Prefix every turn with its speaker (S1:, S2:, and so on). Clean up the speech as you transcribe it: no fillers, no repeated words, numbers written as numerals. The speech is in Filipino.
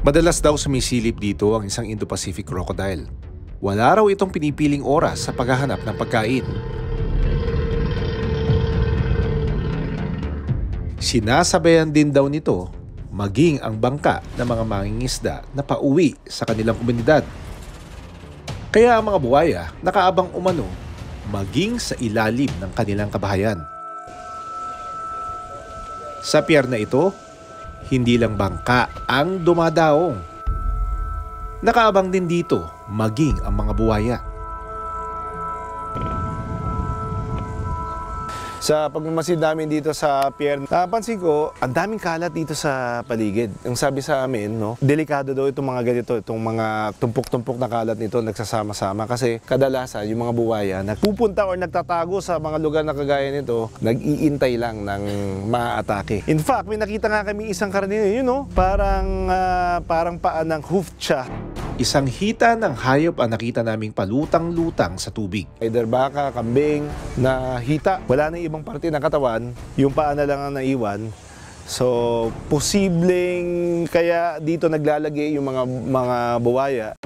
S1: Madalas daw sumisilip dito ang isang Indo-Pacific crocodile. Wala raw itong pinipiling oras sa paghahanap ng pagkain. Sinasabayan din daw nito maging ang bangka ng mga mangingisda na pauwi sa kanilang komunidad. Kaya ang mga buwaya nakaabang umano maging sa ilalim ng kanilang kabahayan. Sa pier na ito, hindi lang bangka ang dumadaong. Nakaabang din dito maging ang mga buwaya.
S2: Sa pagmamasid namin dito sa pier, napansin ko, ang daming kalat dito sa paligid. Ang sabi sa amin, no, delikado daw itong mga ganito, itong mga tumpok-tumpok na kalat nito nagsasama-sama. Kasi kadalasan, yung mga buwaya, nagpupunta or nagtatago sa mga lugar na kagaya nito, nag-iintay lang ng maaatake. In fact, may nakita nga kami isang karnino, yun, no, parang paan ng hoofed siya.
S1: Isang hita ng hayop ang nakita naming palutang-lutang sa tubig.
S2: Either baka, kambing, na hita. Wala na ibang parte ng katawan, yung paa na lang ang naiwan. So, posibleng kaya dito naglalagay yung mga buwaya